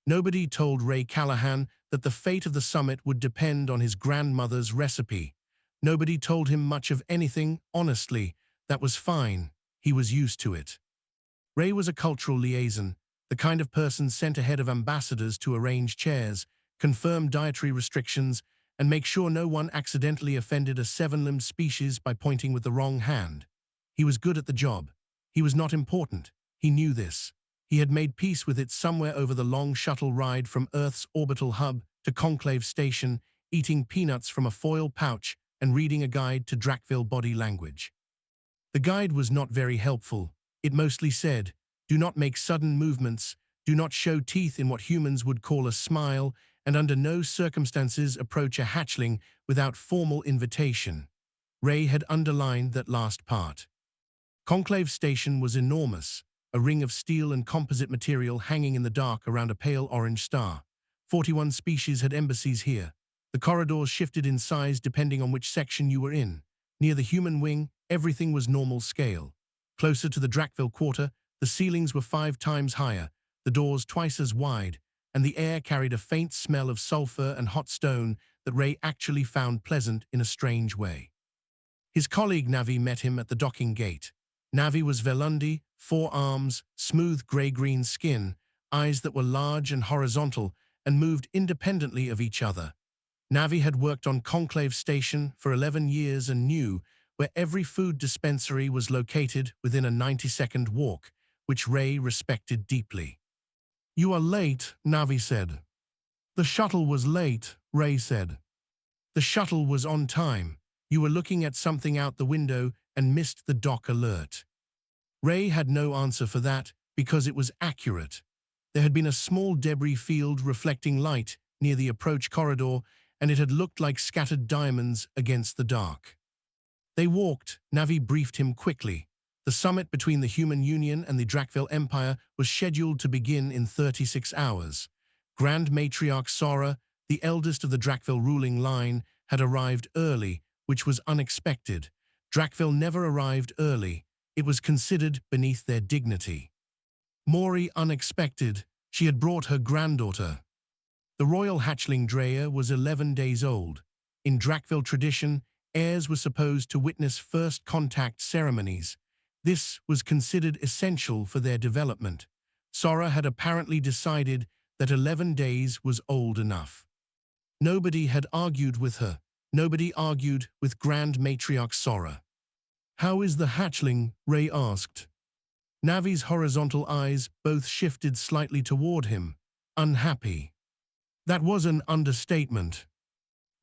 Nobody told Ray Callahan that the fate of the summit would depend on his grandmother's recipe. Nobody told him much of anything, honestly. That was fine. He was used to it. Ray was a cultural liaison, the kind of person sent ahead of ambassadors to arrange chairs, confirm dietary restrictions, and make sure no one accidentally offended a seven-limbed species by pointing with the wrong hand. He was good at the job. He was not important. He knew this. He had made peace with it somewhere over the long shuttle ride from Earth's orbital hub to Conclave Station, eating peanuts from a foil pouch and reading a guide to Drakville body language. The guide was not very helpful. It mostly said, "Do not make sudden movements, do not show teeth in what humans would call a smile, and under no circumstances approach a hatchling without formal invitation." Ray had underlined that last part. Conclave Station was enormous, a ring of steel and composite material hanging in the dark around a pale orange star. 41 species had embassies here. The corridors shifted in size depending on which section you were in. Near the human wing, everything was normal scale. Closer to the Drakville quarter, the ceilings were 5 times higher, the doors twice as wide, and the air carried a faint smell of sulfur and hot stone that Ray actually found pleasant in a strange way. His colleague Navi met him at the docking gate. Navi was Velundi, 4 arms, smooth grey-green skin, eyes that were large and horizontal and moved independently of each other. Navi had worked on Conclave Station for 11 years and knew where every food dispensary was located within a 90-second walk, which Ray respected deeply. "You are late," Navi said. "The shuttle was late," Ray said. "The shuttle was on time. You were looking at something out the window and missed the dock alert." Ray had no answer for that because it was accurate. There had been a small debris field reflecting light near the approach corridor, and it had looked like scattered diamonds against the dark. They walked. Navi briefed him quickly. The summit between the Human Union and the Drakville Empire was scheduled to begin in 36 hours. Grand Matriarch Sora, the eldest of the Drakville ruling line, had arrived early, which was unexpected. Drakville never arrived early. It was considered beneath their dignity. Maury unexpected. She had brought her granddaughter. The royal hatchling Drea was 11 days old. In Drakville tradition, heirs were supposed to witness first contact ceremonies. This was considered essential for their development. Sora had apparently decided that 11 days was old enough. Nobody had argued with her. Nobody argued with Grand Matriarch Sora. "How is the hatchling?" Ray asked. Navi's horizontal eyes both shifted slightly toward him. "Unhappy." That was an understatement.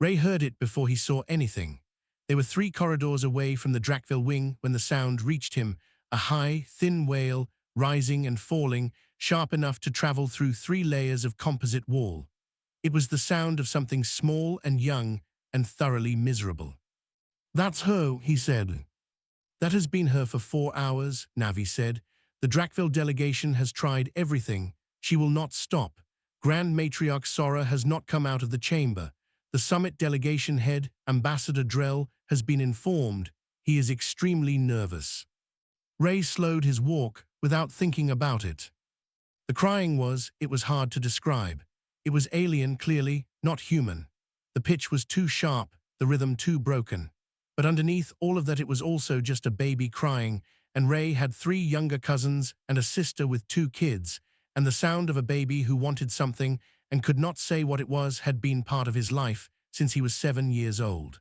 Ray heard it before he saw anything. They were 3 corridors away from the Drakville wing when the sound reached him, a high, thin wail, rising and falling, sharp enough to travel through 3 layers of composite wall. It was the sound of something small and young and thoroughly miserable. "That's her," he said. "That has been her for 4 hours," Navi said. "The Drakville delegation has tried everything. She will not stop. Grand Matriarch Sora has not come out of the chamber. The summit delegation head, Ambassador Drell, has been informed. He is extremely nervous." Ray slowed his walk without thinking about it. The crying it was hard to describe. It was alien, clearly, not human. The pitch was too sharp, the rhythm too broken. But underneath all of that it was also just a baby crying, and Ray had 3 younger cousins and a sister with 2 kids, and the sound of a baby who wanted something and could not say what it was had been part of his life since he was 7 years old.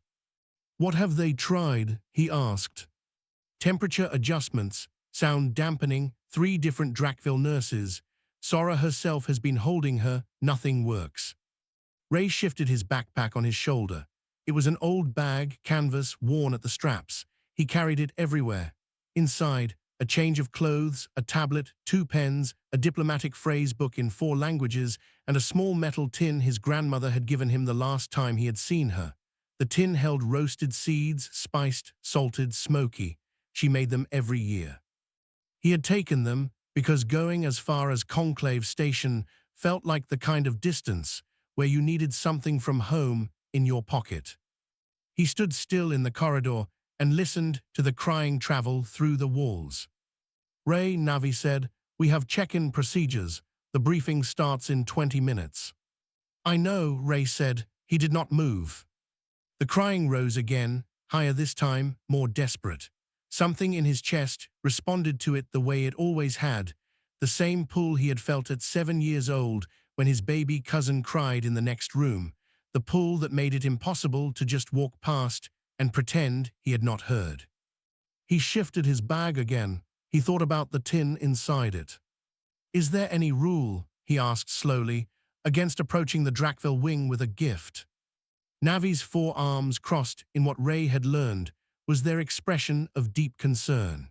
"What have they tried?" he asked. "Temperature adjustments, sound dampening, 3 different Drakville nurses. Sora herself has been holding her, nothing works." Ray shifted his backpack on his shoulder. It was an old bag, canvas, worn at the straps. He carried it everywhere. Inside, a change of clothes, a tablet, 2 pens, a diplomatic phrase book in 4 languages, and a small metal tin his grandmother had given him the last time he had seen her. The tin held roasted seeds, spiced, salted, smoky. She made them every year. He had taken them because going as far as Conclave Station felt like the kind of distance where you needed something from home in your pocket. He stood still in the corridor and listened to the crying travel through the walls. "Ray," Navi said, "we have check-in procedures. The briefing starts in 20 minutes. I know, Ray said. He did not move. The crying rose again, higher this time, more desperate. Something in his chest responded to it the way it always had, the same pull he had felt at 7 years old when his baby cousin cried in the next room, the pull that made it impossible to just walk past and pretend he had not heard. He shifted his bag again. He thought about the tin inside it. Is there any rule, he asked slowly, against approaching the Drakville wing with a gift? Navi's 4 arms crossed in what Ray had learned was their expression of deep concern.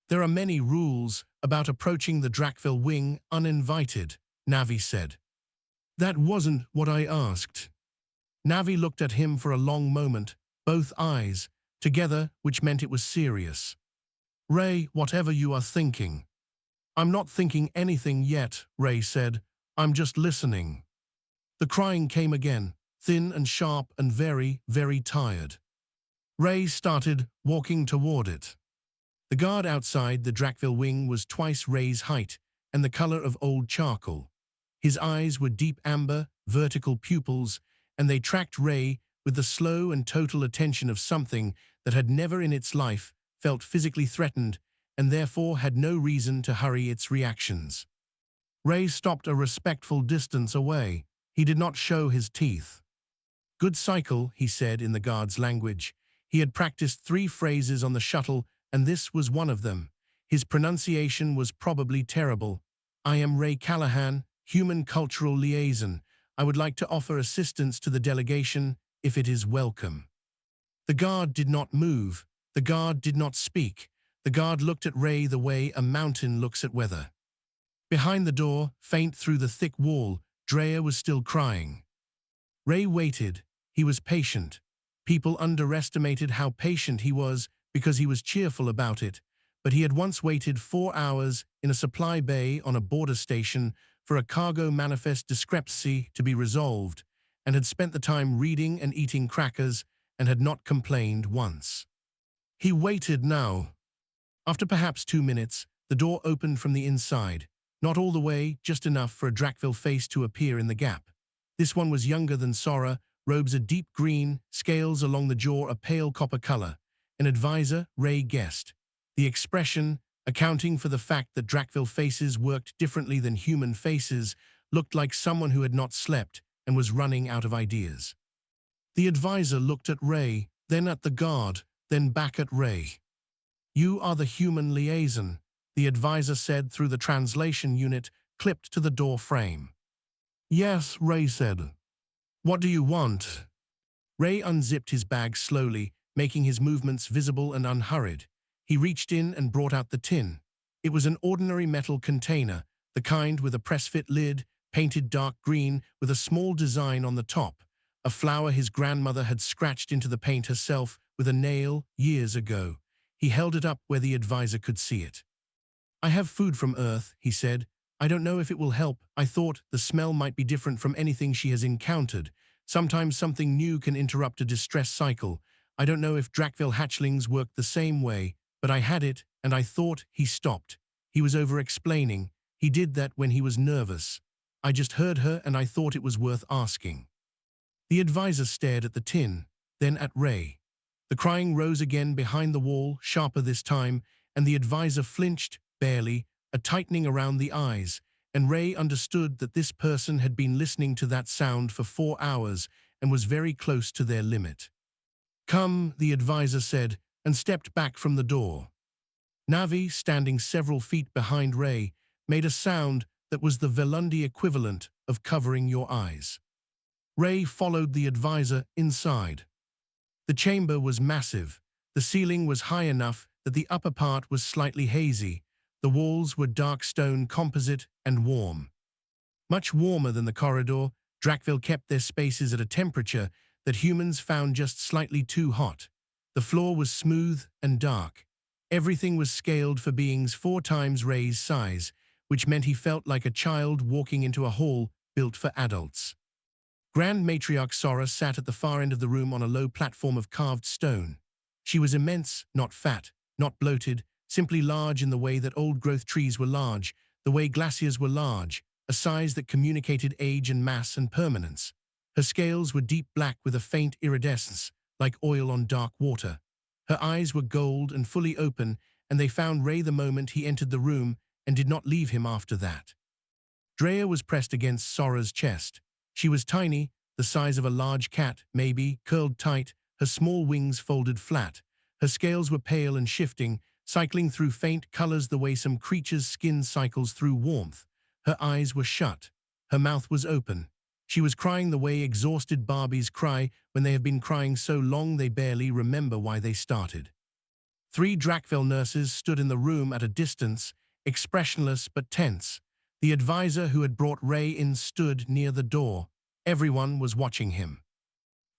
There are many rules about approaching the Drakville wing uninvited, Navi said. That wasn't what I asked. Navi looked at him for a long moment, both eyes together, which meant it was serious. Ray, whatever you are thinking. I'm not thinking anything yet, Ray said. I'm just listening. The crying came again, thin and sharp and very, very tired. Ray started walking toward it. The guard outside the Drakville wing was twice Ray's height and the color of old charcoal. His eyes were deep amber, vertical pupils, and they tracked Ray with the slow and total attention of something that had never in its life felt physically threatened and therefore had no reason to hurry its reactions. Ray stopped a respectful distance away. He did not show his teeth. Good cycle, he said in the guard's language. He had practiced 3 phrases on the shuttle, and this was one of them. His pronunciation was probably terrible. I am Ray Callahan, Human Cultural Liaison. I would like to offer assistance to the delegation if it is welcome. The guard did not move. The guard did not speak. The guard looked at Ray the way a mountain looks at weather. Behind the door, faint through the thick wall, Drea was still crying. Ray waited. He was patient. People underestimated how patient he was because he was cheerful about it, but he had once waited 4 hours in a supply bay on a border station for a cargo manifest discrepancy to be resolved, and had spent the time reading and eating crackers and had not complained once. He waited now. After perhaps 2 minutes, the door opened from the inside, not all the way, just enough for a Drakville face to appear in the gap. This one was younger than Sora, robes a deep green, scales along the jaw a pale copper color. An advisor, Ray guessed. The expression, accounting for the fact that Drakville faces worked differently than human faces, looked like someone who had not slept and was running out of ideas. The advisor looked at Ray, then at the guard, then back at Ray. You are the human liaison, the advisor said through the translation unit clipped to the door frame. Yes, Ray said. What do you want? Ray unzipped his bag slowly, making his movements visible and unhurried. He reached in and brought out the tin. It was an ordinary metal container, the kind with a press-fit lid, painted dark green with a small design on the top, a flower his grandmother had scratched into the paint herself with a nail years ago. He held it up where the advisor could see it. I have food from Earth, he said. I don't know if it will help. I thought the smell might be different from anything she has encountered. Sometimes something new can interrupt a distress cycle. I don't know if Drakville hatchlings work the same way, but I had it, and I thought. He stopped. He was over-explaining. He did that when he was nervous. I just heard her and I thought it was worth asking. The advisor stared at the tin, then at Ray. The crying rose again behind the wall, sharper this time, and the advisor flinched, barely, a tightening around the eyes, and Ray understood that this person had been listening to that sound for 4 hours and was very close to their limit. Come, the advisor said, and stepped back from the door. Navi, standing several feet behind Ray, made a sound that was the Velundi equivalent of covering your eyes. Ray followed the advisor inside. The chamber was massive. The ceiling was high enough that the upper part was slightly hazy. The walls were dark stone composite and warm. Much warmer than the corridor, Drakville kept their spaces at a temperature that humans found just slightly too hot. The floor was smooth and dark. Everything was scaled for beings 4 times Ray's size, which meant he felt like a child walking into a hall built for adults. Grand Matriarch Sora sat at the far end of the room on a low platform of carved stone. She was immense, not fat, not bloated, simply large in the way that old-growth trees were large, the way glaciers were large, a size that communicated age and mass and permanence. Her scales were deep black with a faint iridescence, like oil on dark water. Her eyes were gold and fully open, and they found Ray the moment he entered the room and did not leave him after that. Drea was pressed against Sora's chest. She was tiny, the size of a large cat, maybe, curled tight, her small wings folded flat. Her scales were pale and shifting, cycling through faint colors the way some creature's skin cycles through warmth. Her eyes were shut. Her mouth was open. She was crying the way exhausted Barbies cry when they have been crying so long they barely remember why they started. 3 Drakvel nurses stood in the room at a distance, expressionless but tense. The advisor who had brought Ray in stood near the door. Everyone was watching him.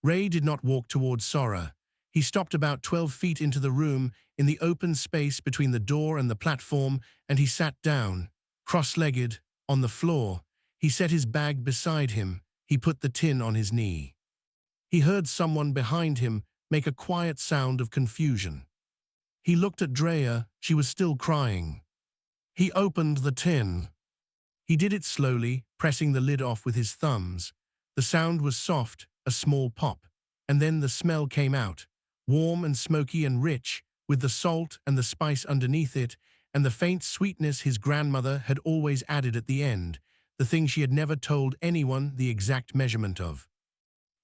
Ray did not walk towards Sora. He stopped about 12 feet into the room, in the open space between the door and the platform, and he sat down, cross-legged, on the floor. He set his bag beside him. He put the tin on his knee. He heard someone behind him make a quiet sound of confusion. He looked at Drea. She was still crying. He opened the tin. He did it slowly, pressing the lid off with his thumbs. The sound was soft, a small pop, and then the smell came out, warm and smoky and rich, with the salt and the spice underneath it, and the faint sweetness his grandmother had always added at the end, the thing she had never told anyone the exact measurement of.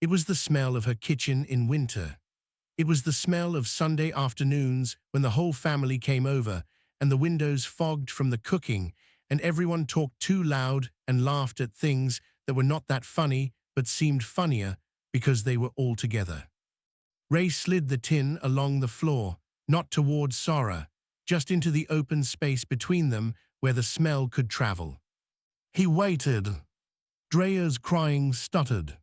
It was the smell of her kitchen in winter. It was the smell of Sunday afternoons when the whole family came over, and the windows fogged from the cooking, and everyone talked too loud and laughed at things that were not that funny but seemed funnier because they were all together. Ray slid the tin along the floor, not towards Sora, just into the open space between them where the smell could travel. He waited. Drea's crying stuttered.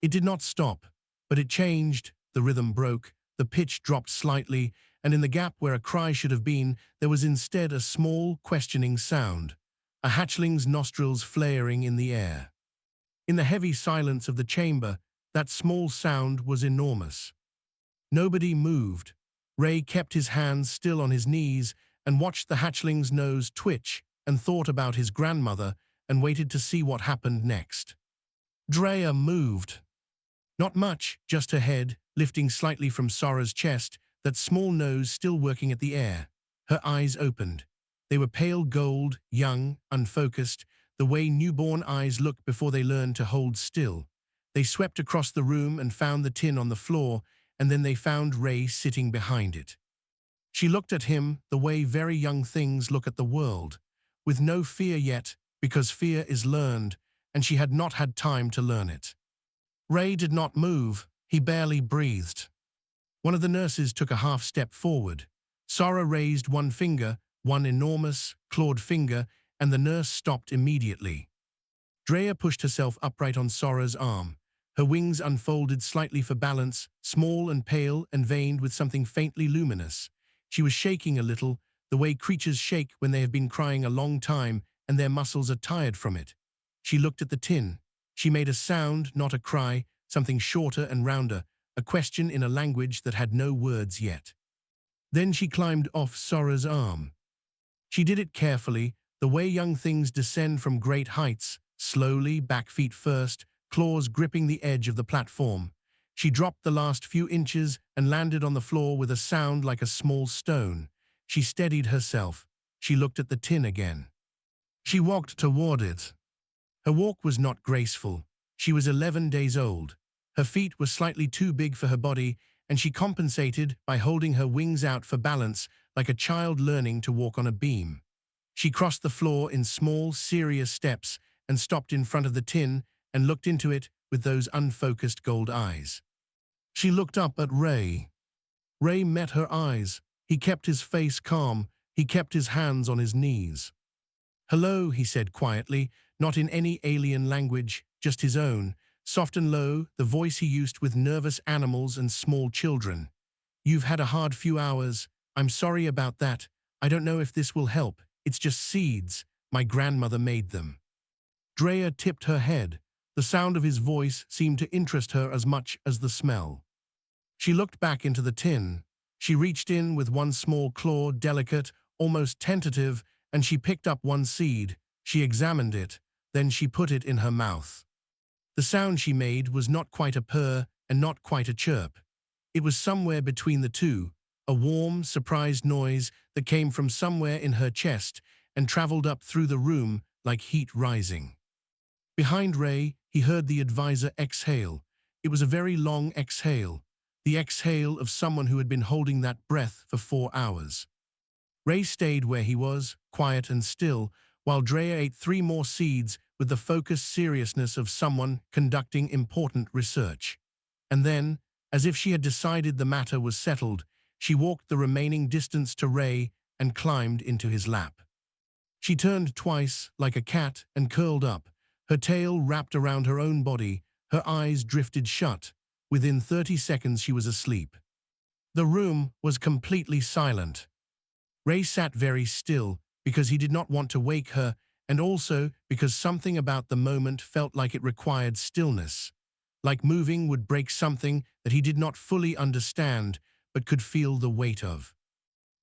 It did not stop, but it changed, the rhythm broke, the pitch dropped slightly, and in the gap where a cry should have been, there was instead a small, questioning sound, a hatchling's nostrils flaring in the air. In the heavy silence of the chamber, that small sound was enormous. Nobody moved. Ray kept his hands still on his knees and watched the hatchling's nose twitch and thought about his grandmother and waited to see what happened next. Drea moved. Not much, just her head, lifting slightly from Sora's chest, that small nose still working at the air. Her eyes opened. They were pale gold, young, unfocused, the way newborn eyes look before they learn to hold still. They swept across the room and found the tin on the floor, and then they found Ray sitting behind it. She looked at him the way very young things look at the world, with no fear yet, because fear is learned, and she had not had time to learn it. Ray did not move. He barely breathed. One of the nurses took a half step forward. Sora raised one finger, one enormous, clawed finger, and the nurse stopped immediately. Drea pushed herself upright on Sora's arm. Her wings unfolded slightly for balance, small and pale and veined with something faintly luminous. She was shaking a little, the way creatures shake when they have been crying a long time and their muscles are tired from it. She looked at the tin. She made a sound, not a cry, something shorter and rounder, a question in a language that had no words yet. Then she climbed off Sora's arm. She did it carefully, the way young things descend from great heights, slowly, back feet first, claws gripping the edge of the platform. She dropped the last few inches and landed on the floor with a sound like a small stone. She steadied herself. She looked at the tin again. She walked toward it. Her walk was not graceful. She was 11 days old. Her feet were slightly too big for her body, and she compensated by holding her wings out for balance like a child learning to walk on a beam. She crossed the floor in small, serious steps and stopped in front of the tin and looked into it with those unfocused gold eyes. She looked up at Ray. Ray met her eyes. He kept his face calm. He kept his hands on his knees. "Hello," he said quietly, not in any alien language, just his own, soft and low, the voice he used with nervous animals and small children. "You've had a hard few hours. I'm sorry about that. I don't know if this will help. It's just seeds. My grandmother made them." Drea tipped her head. The sound of his voice seemed to interest her as much as the smell. She looked back into the tin. She reached in with one small claw, delicate, almost tentative, and she picked up one seed. She examined it. Then she put it in her mouth. The sound she made was not quite a purr and not quite a chirp. It was somewhere between the two, a warm, surprised noise that came from somewhere in her chest and traveled up through the room like heat rising. Behind Ray, he heard the advisor exhale. It was a very long exhale, the exhale of someone who had been holding that breath for 4 hours. Ray stayed where he was, quiet and still, while Drea ate 3 more seeds with the focused seriousness of someone conducting important research. And then, as if she had decided the matter was settled, she walked the remaining distance to Ray and climbed into his lap. She turned twice, like a cat, and curled up, her tail wrapped around her own body, her eyes drifted shut. Within 30 seconds she was asleep. The room was completely silent. Ray sat very still because he did not want to wake her, and also because something about the moment felt like it required stillness. Like moving would break something that he did not fully understand but could feel the weight of.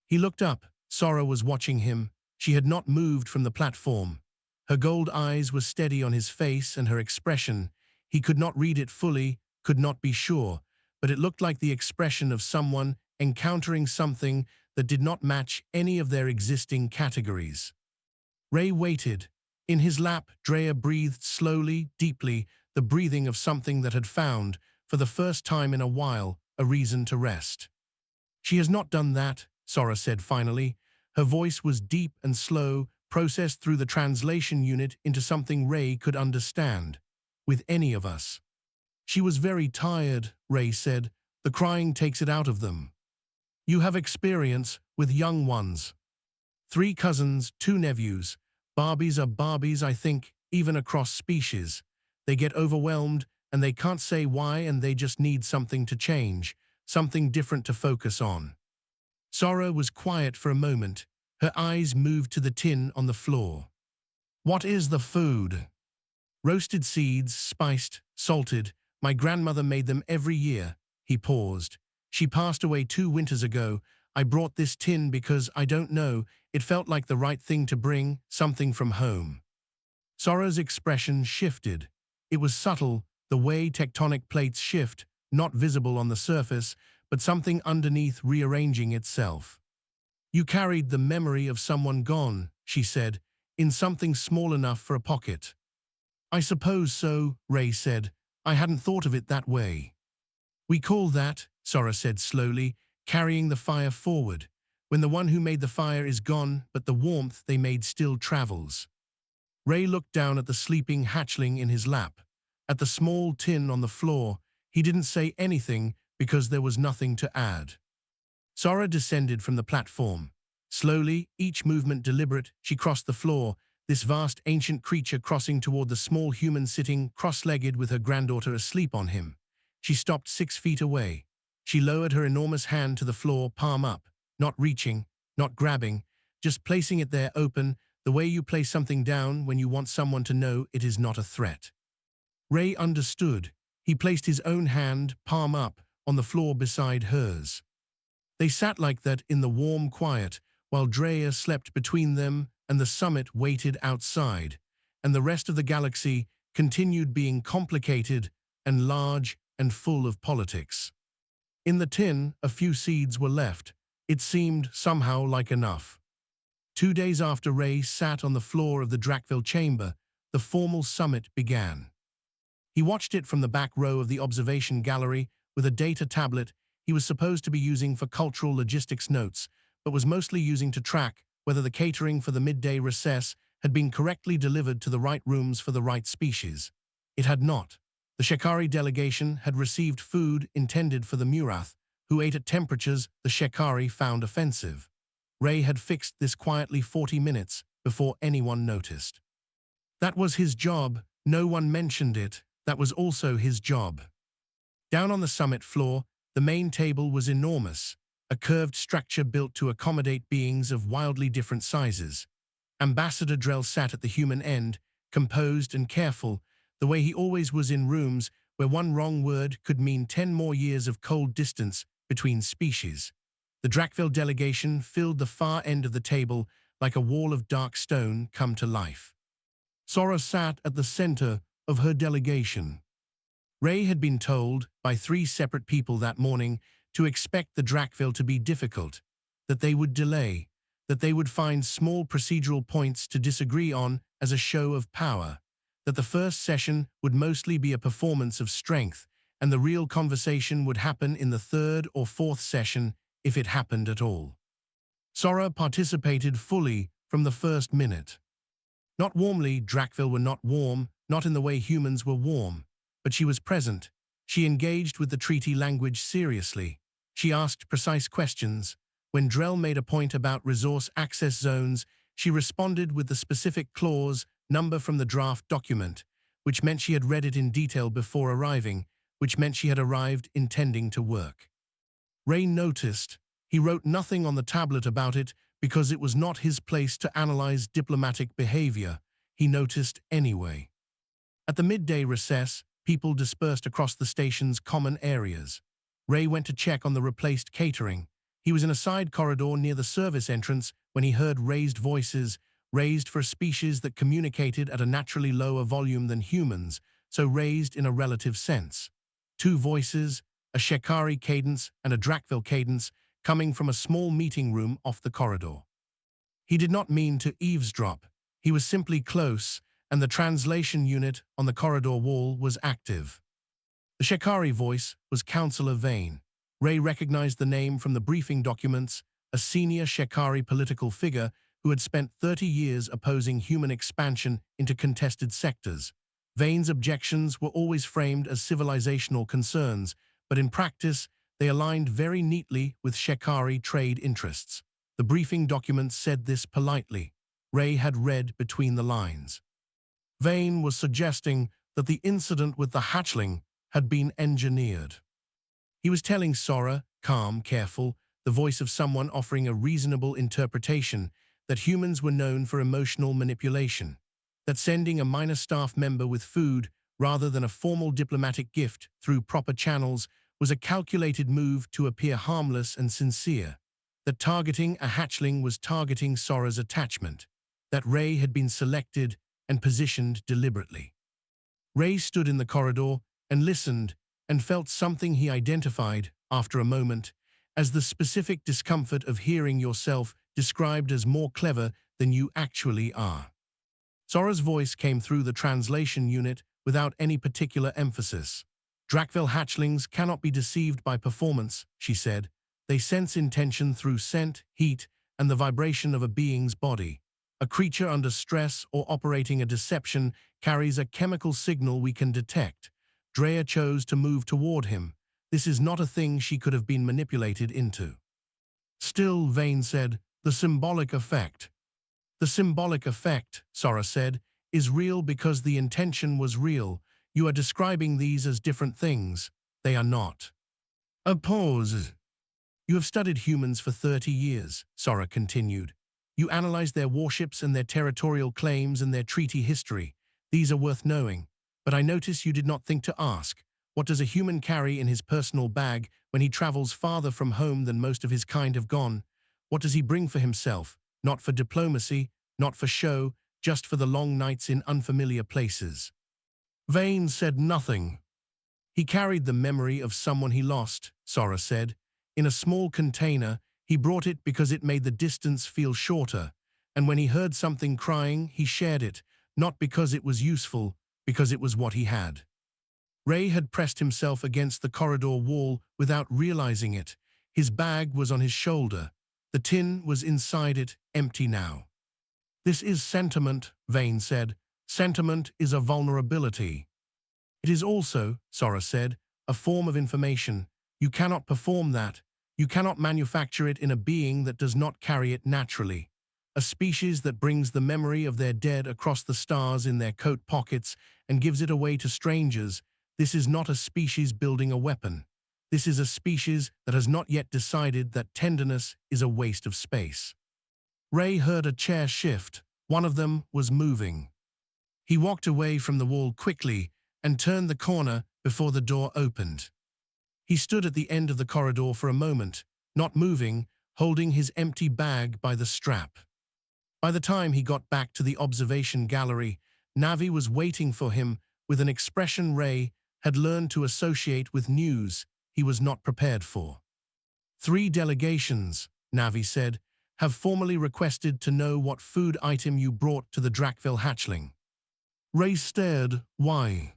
He looked up. Sora was watching him. She had not moved from the platform. Her gold eyes were steady on his face and her expression. He could not read it fully, could not be sure, but it looked like the expression of someone encountering something that did not match any of their existing categories. Ray waited. In his lap, Drea breathed slowly, deeply, the breathing of something that had found, for the first time in a while, a reason to rest. "She has not done that," Sora said finally. Her voice was deep and slow, processed through the translation unit into something Ray could understand. "With any of us." "She was very tired," Ray said. "The crying takes it out of them." "You have experience with young ones." 3 cousins, 2 nephews. Barbies are Barbies, I think, even across species. They get overwhelmed and they can't say why and they just need something to change, something different to focus on. Sora was quiet for a moment. Her eyes moved to the tin on the floor. "What is the food?" "Roasted seeds, spiced, salted. My grandmother made them every year." He paused. "She passed away 2 winters ago. I brought this tin because, I don't know, it felt like the right thing to bring, something from home." Sora's expression shifted. It was subtle, the way tectonic plates shift, not visible on the surface, but something underneath rearranging itself. "You carried the memory of someone gone," she said, "in something small enough for a pocket." "I suppose so," Ray said. "I hadn't thought of it that way." "We call that," Sora said slowly, "carrying the fire forward. When the one who made the fire is gone, but the warmth they made still travels." Ray looked down at the sleeping hatchling in his lap. At the small tin on the floor, he didn't say anything because there was nothing to add. Sora descended from the platform. Slowly, each movement deliberate, she crossed the floor, this vast ancient creature crossing toward the small human sitting cross-legged with her granddaughter asleep on him. She stopped 6 feet away. She lowered her enormous hand to the floor, palm up, not reaching, not grabbing, just placing it there open, the way you place something down when you want someone to know it is not a threat. Ray understood. He placed his own hand, palm up, on the floor beside hers. They sat like that in the warm quiet, while Drea slept between them and the summit waited outside, and the rest of the galaxy continued being complicated and large and full of politics. In the tin, a few seeds were left. It seemed somehow like enough. 2 days after Ray sat on the floor of the Drakville chamber, the formal summit began. He watched it from the back row of the observation gallery with a data tablet he was supposed to be using for cultural logistics notes, but was mostly using to track whether the catering for the midday recess had been correctly delivered to the right rooms for the right species. It had not. The Shekari delegation had received food intended for the Murath, who ate at temperatures the Shekari found offensive. Ray had fixed this quietly 40 minutes before anyone noticed. That was his job. No one mentioned it. That was also his job. Down on the summit floor, the main table was enormous, a curved structure built to accommodate beings of wildly different sizes. Ambassador Drell sat at the human end, composed and careful, the way he always was in rooms where one wrong word could mean 10 more years of cold distance between species. The Drakville delegation filled the far end of the table like a wall of dark stone come to life. Sora sat at the center of her delegation. Ray had been told by 3 separate people that morning to expect the Drakville to be difficult, that they would delay, that they would find small procedural points to disagree on as a show of power, that the first session would mostly be a performance of strength, and the real conversation would happen in the 3rd or 4th session if it happened at all. Sora participated fully from the first minute. Not warmly, Drakville were not warm, not in the way humans were warm, but she was present. She engaged with the treaty language seriously. She asked precise questions. When Drell made a point about resource access zones, she responded with the specific clause number from the draft document, which meant she had read it in detail before arriving, which meant she had arrived intending to work. Ray noticed. He wrote nothing on the tablet about it because it was not his place to analyze diplomatic behavior. He noticed anyway. At the midday recess, people dispersed across the station's common areas. Ray went to check on the replaced catering. He was in a side corridor near the service entrance when he heard raised voices, raised for a species that communicated at a naturally lower volume than humans, so raised in a relative sense. 2 voices, a Shekari cadence and a Drakville cadence, coming from a small meeting room off the corridor. He did not mean to eavesdrop. He was simply close, and the translation unit on the corridor wall was active. The Shekari voice was Councillor Vane. Ray recognized the name from the briefing documents, a senior Shekari political figure who had spent 30 years opposing human expansion into contested sectors. Vane's objections were always framed as civilizational concerns, but in practice, they aligned very neatly with Shekari trade interests. The briefing documents said this politely. Ray had read between the lines. Vane was suggesting that the incident with the hatchling had been engineered. He was telling Sora, calm, careful, the voice of someone offering a reasonable interpretation, that humans were known for emotional manipulation, that sending a minor staff member with food rather than a formal diplomatic gift through proper channels was a calculated move to appear harmless and sincere, that targeting a hatchling was targeting Sora's attachment, that Ray had been selected and positioned deliberately. Ray stood in the corridor and listened and felt something he identified, after a moment, as the specific discomfort of hearing yourself described as more clever than you actually are. Sora's voice came through the translation unit without any particular emphasis. Drakville hatchlings cannot be deceived by performance, she said. They sense intention through scent, heat, and the vibration of a being's body. A creature under stress or operating a deception carries a chemical signal we can detect. Drea chose to move toward him. This is not a thing she could have been manipulated into. Still, Vane said, the symbolic effect. The symbolic effect, Sora said, is real because the intention was real. You are describing these as different things. They are not. A pause. You have studied humans for 30 years, Sora continued. You analyzed their warships and their territorial claims and their treaty history. These are worth knowing. But I notice you did not think to ask, what does a human carry in his personal bag when he travels farther from home than most of his kind have gone? What does he bring for himself? Not for diplomacy, not for show, just for the long nights in unfamiliar places. Vane said nothing. He carried the memory of someone he lost, Sora said. In a small container, he brought it because it made the distance feel shorter, and when he heard something crying, he shared it, not because it was useful, because it was what he had. Ray had pressed himself against the corridor wall without realizing it. His bag was on his shoulder. The tin was inside it, empty now. This is sentiment, Vane said. Sentiment is a vulnerability. It is also, Sora said, a form of information. You cannot perform that. You cannot manufacture it in a being that does not carry it naturally. A species that brings the memory of their dead across the stars in their coat pockets and gives it away to strangers. This is not a species building a weapon. This is a species that has not yet decided that tenderness is a waste of space. Ray heard a chair shift. One of them was moving. He walked away from the wall quickly and turned the corner before the door opened. He stood at the end of the corridor for a moment, not moving, holding his empty bag by the strap. By the time he got back to the observation gallery, Navi was waiting for him with an expression Ray had learned to associate with news he was not prepared for. 3 delegations, Navi said, have formally requested to know what food item you brought to the Drakville hatchling. Ray stared. Why?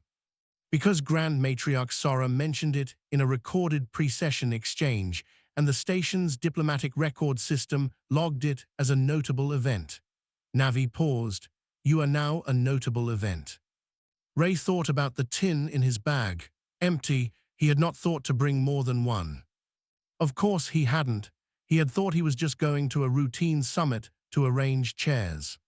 Because Grand Matriarch Sora mentioned it in a recorded pre-session exchange, and the station's diplomatic record system logged it as a notable event. Navi paused. You are now a notable event. Ray thought about the tin in his bag. Empty, he had not thought to bring more than one. Of course he hadn't. He had thought he was just going to a routine summit to arrange chairs.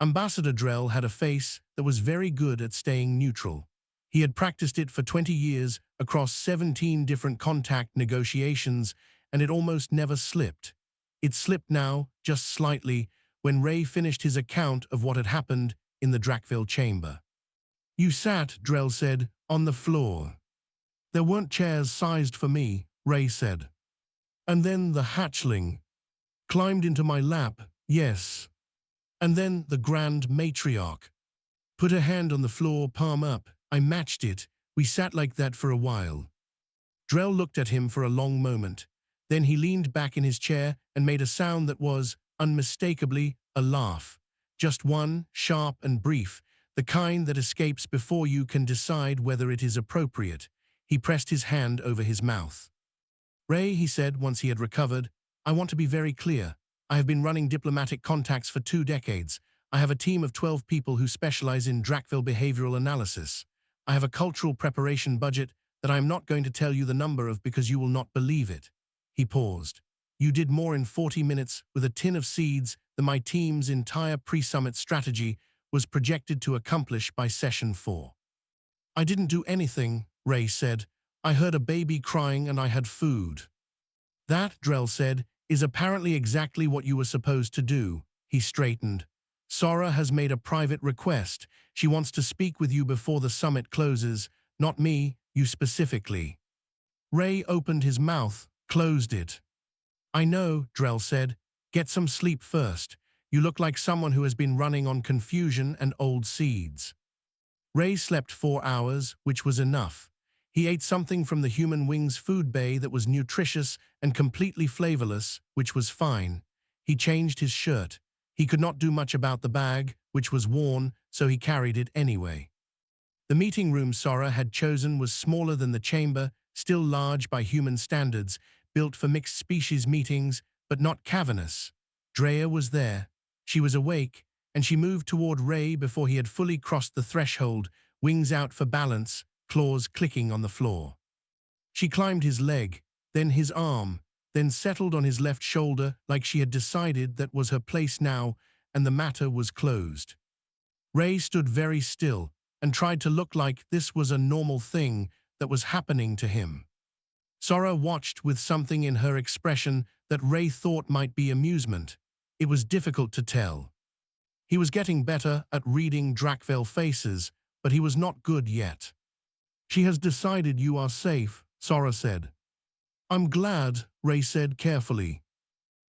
Ambassador Drell had a face that was very good at staying neutral. He had practiced it for 20 years across 17 different contact negotiations, and it almost never slipped. It slipped now, just slightly, when Ray finished his account of what had happened in the Drakville chamber. You sat, Drell said, on the floor. There weren't chairs sized for me, Ray said. And then the hatchling climbed into my lap, yes. And then the Grand Matriarch put her hand on the floor, palm up. I matched it. We sat like that for a while. Drell looked at him for a long moment. Then he leaned back in his chair and made a sound that was, unmistakably, a laugh. Just one, sharp and brief, the kind that escapes before you can decide whether it is appropriate. He pressed his hand over his mouth. Ray, he said once he had recovered, I want to be very clear. I have been running diplomatic contacts for 2 decades. I have a team of 12 people who specialize in Drakville behavioral analysis. I have a cultural preparation budget that I am not going to tell you the number of because you will not believe it. He paused. You did more in 40 minutes with a tin of seeds than my team's entire pre-summit strategy was projected to accomplish by session 4. I didn't do anything, Ray said. I heard a baby crying and I had food. That, Drell said, is apparently exactly what you were supposed to do. He straightened. Sora has made a private request. She wants to speak with you before the summit closes. Not me, you specifically. Ray opened his mouth, closed it. I know, Drell said. Get some sleep first. You look like someone who has been running on confusion and old seeds. Ray slept 4 hours, which was enough. He ate something from the Human Wings food bay that was nutritious and completely flavorless, which was fine. He changed his shirt. He could not do much about the bag, which was worn, so he carried it anyway. The meeting room Sora had chosen was smaller than the chamber, still large by human standards, built for mixed-species meetings, but not cavernous. Drea was there. She was awake, and she moved toward Ray before he had fully crossed the threshold, wings out for balance, claws clicking on the floor. She climbed his leg, then his arm, then settled on his left shoulder like she had decided that was her place now, and the matter was closed. Ray stood very still and tried to look like this was a normal thing that was happening to him. Sora watched with something in her expression that Ray thought might be amusement. It was difficult to tell. He was getting better at reading Drakville faces, but he was not good yet. She has decided you are safe, Sora said. I'm glad, Ray said carefully.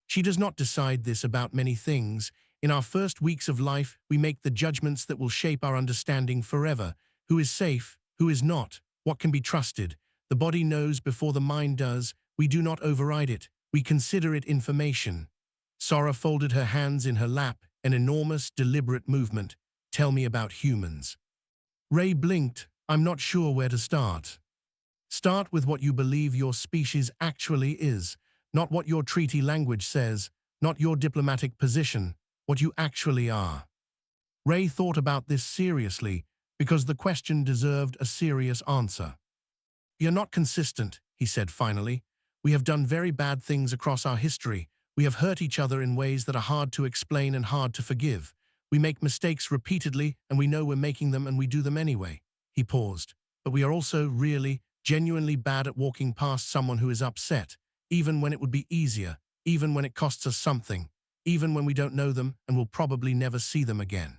She does not decide this about many things. In our first weeks of life, we make the judgments that will shape our understanding forever. Who is safe, who is not, what can be trusted. The body knows before the mind does. We do not override it. We consider it information. Sora folded her hands in her lap, an enormous, deliberate movement. Tell me about humans. Ray blinked. I'm not sure where to start. Start with what you believe your species actually is, not what your treaty language says, not your diplomatic position, what you actually are. Ray thought about this seriously, because the question deserved a serious answer. You're not consistent, he said finally. We have done very bad things across our history. We have hurt each other in ways that are hard to explain and hard to forgive. We make mistakes repeatedly, and we know we're making them, and we do them anyway. He paused. But we are also really, genuinely bad at walking past someone who is upset, even when it would be easier, even when it costs us something, even when we don't know them and will probably never see them again.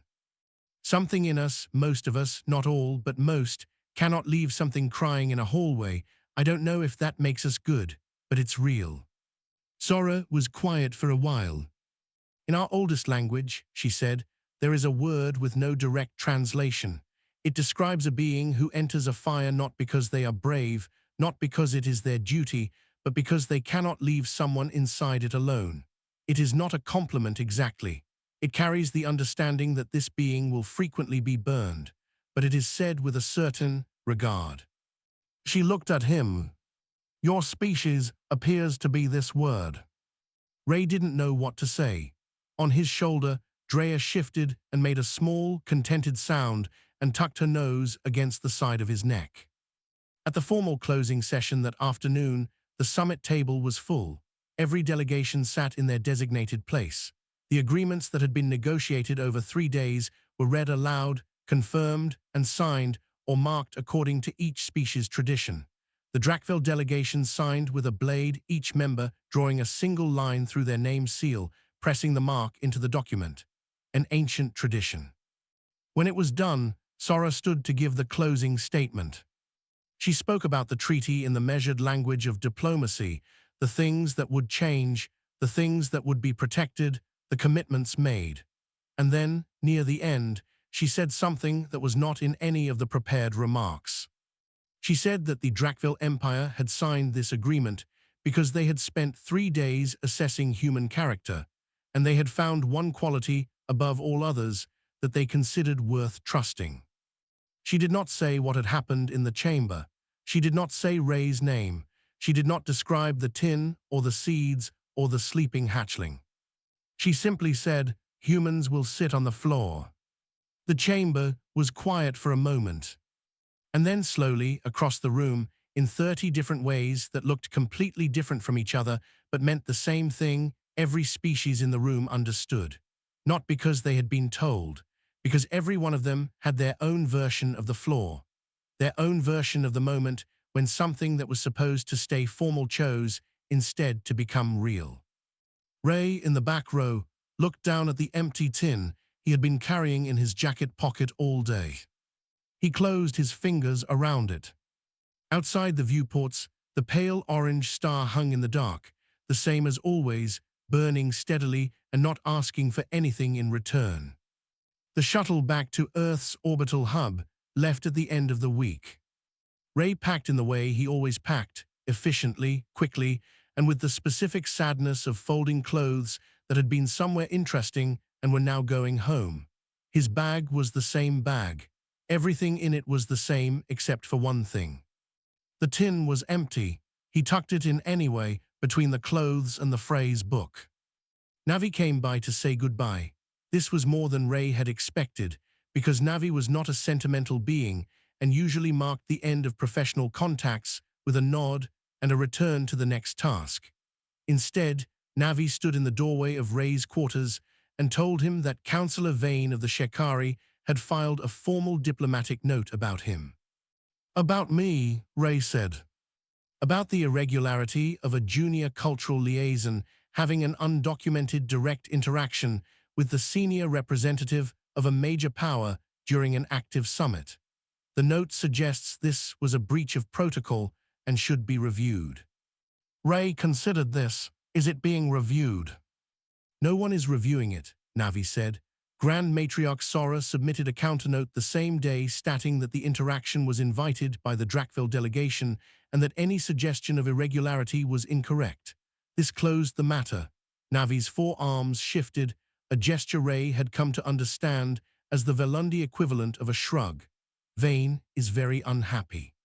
Something in us, most of us, not all, but most, cannot leave something crying in a hallway. I don't know if that makes us good, but it's real. Sora was quiet for a while. In our oldest language, she said, There is a word with no direct translation. It describes a being who enters a fire not because they are brave, not because it is their duty, but because they cannot leave someone inside it alone. It is not a compliment exactly. It carries the understanding that this being will frequently be burned, but it is said with a certain regard. She looked at him. Your species appears to be this word. Ray didn't know what to say. On his shoulder, Drea shifted and made a small, contented sound and tucked her nose against the side of his neck. At the formal closing session that afternoon, the summit table was full. Every delegation sat in their designated place. The agreements that had been negotiated over 3 days were read aloud, confirmed, and signed or marked according to each species' tradition. The Drakville delegation signed with a blade, each member drawing a single line through their name seal, pressing the mark into the document. An ancient tradition. When it was done, Sora stood to give the closing statement. She spoke about the treaty in the measured language of diplomacy, the things that would change, the things that would be protected, the commitments made. And then, near the end, she said something that was not in any of the prepared remarks. She said that the Drakville Empire had signed this agreement because they had spent 3 days assessing human character, and they had found one quality above all others that they considered worth trusting. She did not say what had happened in the chamber. She did not say Ray's name. She did not describe the tin or the seeds or the sleeping hatchling. She simply said, humans will sit on the floor. The chamber was quiet for a moment. And then slowly, across the room, in 30 different ways that looked completely different from each other but meant the same thing, every species in the room understood. Not because they had been told, because every one of them had their own version of the floor, their own version of the moment when something that was supposed to stay formal chose instead to become real. Ray, in the back row, looked down at the empty tin he had been carrying in his jacket pocket all day. He closed his fingers around it. Outside the viewports, the pale orange star hung in the dark, the same as always, burning steadily and not asking for anything in return. The shuttle back to Earth's orbital hub left at the end of the week. Ray packed in the way he always packed, efficiently, quickly, and with the specific sadness of folding clothes that had been somewhere interesting and were now going home. His bag was the same bag. Everything in it was the same except for one thing. The tin was empty. He tucked it in anyway, between the clothes and the phrase book. Navi came by to say goodbye. This was more than Ray had expected, because Navi was not a sentimental being and usually marked the end of professional contacts with a nod and a return to the next task. Instead, Navi stood in the doorway of Ray's quarters and told him that Councillor Vane of the Shekari had filed a formal diplomatic note about him. About me, Ray said. About the irregularity of a junior cultural liaison having an undocumented direct interaction with the senior representative of a major power during an active summit. The note suggests this was a breach of protocol and should be reviewed. Ray considered this. Is it being reviewed? No one is reviewing it, Navi said. Grand Matriarch Sora submitted a counternote the same day stating that the interaction was invited by the Drakville delegation and that any suggestion of irregularity was incorrect. This closed the matter. Navi's forearms shifted, a gesture Ray had come to understand as the Velundi equivalent of a shrug. Vane is very unhappy.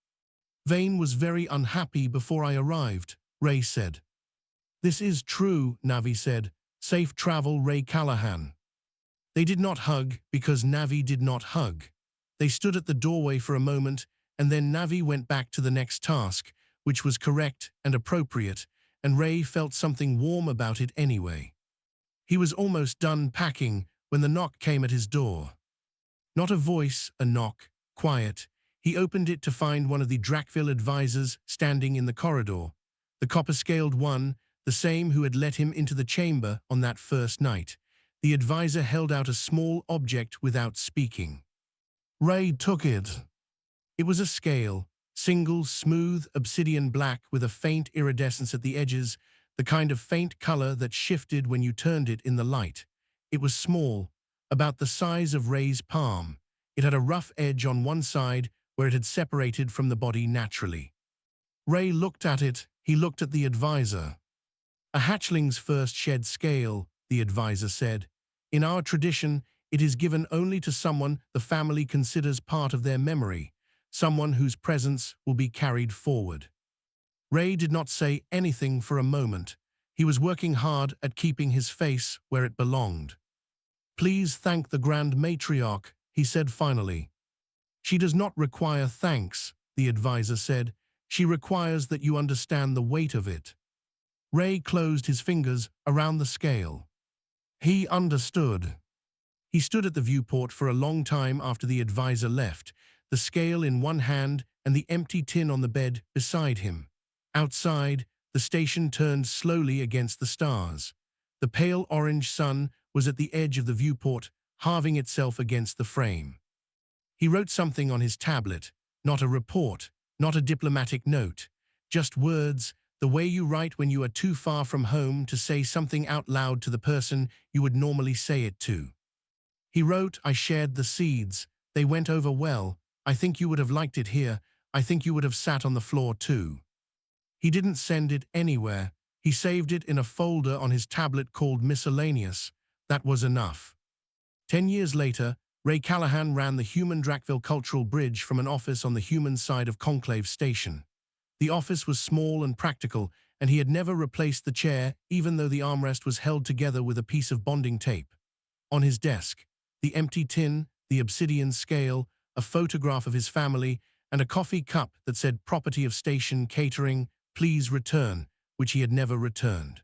Vane was very unhappy before I arrived, Ray said. This is true, Navi said. Safe travel, Ray Callahan. They did not hug because Navi did not hug. They stood at the doorway for a moment, and then Navi went back to the next task, which was correct and appropriate, and Ray felt something warm about it anyway. He was almost done packing when the knock came at his door. Not a voice, a knock, quiet. He opened it to find one of the Drakville advisors standing in the corridor, the copper-scaled one, the same who had let him into the chamber on that first night. The advisor held out a small object without speaking. Ray took it. It was a scale, single, smooth, obsidian black with a faint iridescence at the edges, the kind of faint color that shifted when you turned it in the light. It was small, about the size of Ray's palm. It had a rough edge on one side where it had separated from the body naturally. Ray looked at it. He looked at the advisor. A hatchling's first shed scale, the advisor said. In our tradition, it is given only to someone the family considers part of their memory, someone whose presence will be carried forward. Ray did not say anything for a moment. He was working hard at keeping his face where it belonged. Please thank the Grand Matriarch, he said finally. She does not require thanks, the advisor said. She requires that you understand the weight of it. Ray closed his fingers around the scale. He understood. He stood at the viewport for a long time after the advisor left, the scale in one hand and the empty tin on the bed beside him. Outside, the station turned slowly against the stars. The pale orange sun was at the edge of the viewport, halving itself against the frame. He wrote something on his tablet, not a report, not a diplomatic note, just words, the way you write when you are too far from home to say something out loud to the person you would normally say it to. He wrote, I shared the seeds. They went over well. I think you would have liked it here. I think you would have sat on the floor too. He didn't send it anywhere. He saved it in a folder on his tablet called Miscellaneous. That was enough. 10 years later, Ray Callahan ran the Human Drakville Cultural Bridge from an office on the human side of Conclave Station. The office was small and practical, and he had never replaced the chair, even though the armrest was held together with a piece of bonding tape. On his desk, the empty tin, the obsidian scale, a photograph of his family, and a coffee cup that said Property of Station Catering, Please Return, which he had never returned.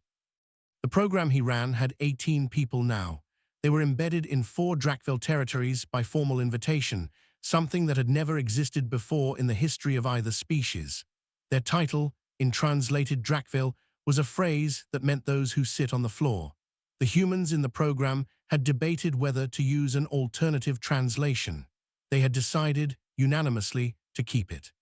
The program he ran had 18 people now. They were embedded in 4 Drakville territories by formal invitation, something that had never existed before in the history of either species. Their title, in translated Drakville, was a phrase that meant those who sit on the floor. The humans in the program had debated whether to use an alternative translation. They had decided, unanimously, to keep it.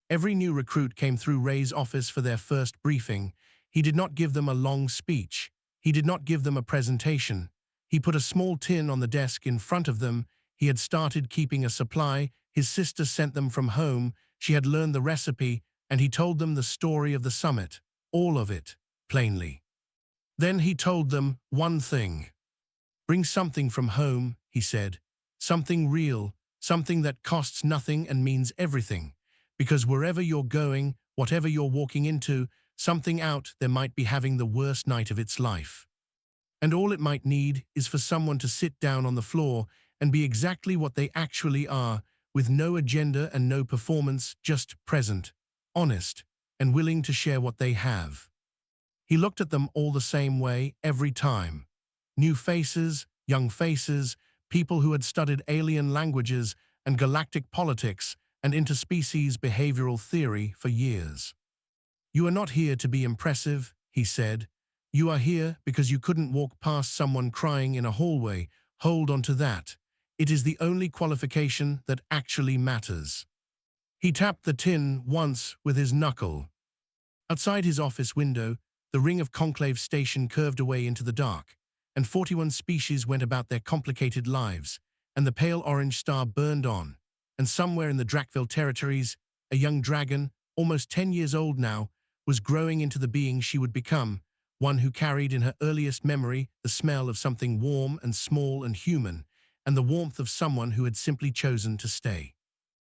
Every new recruit came through Ray's office for their first briefing. He did not give them a long speech. He did not give them a presentation. He put a small tin on the desk in front of them. He had started keeping a supply. His sister sent them from home. She had learned the recipe, and he told them the story of the summit, all of it, plainly. Then he told them one thing. Bring something from home, he said. Something real, something that costs nothing and means everything. Because wherever you're going, whatever you're walking into, something out there might be having the worst night of its life. And all it might need is for someone to sit down on the floor and be exactly what they actually are, with no agenda and no performance, just present, honest, and willing to share what they have. He looked at them all the same way every time. New faces, young faces, people who had studied alien languages and galactic politics and interspecies behavioral theory for years. You are not here to be impressive, he said. You are here because you couldn't walk past someone crying in a hallway. Hold on to that. It is the only qualification that actually matters. He tapped the tin once with his knuckle. Outside his office window, the ring of Conclave Station curved away into the dark, and 41 species went about their complicated lives, and the pale orange star burned on. And somewhere in the Drakville territories, a young dragon, almost 10 years old now, was growing into the being she would become, one who carried in her earliest memory the smell of something warm and small and human, and the warmth of someone who had simply chosen to stay.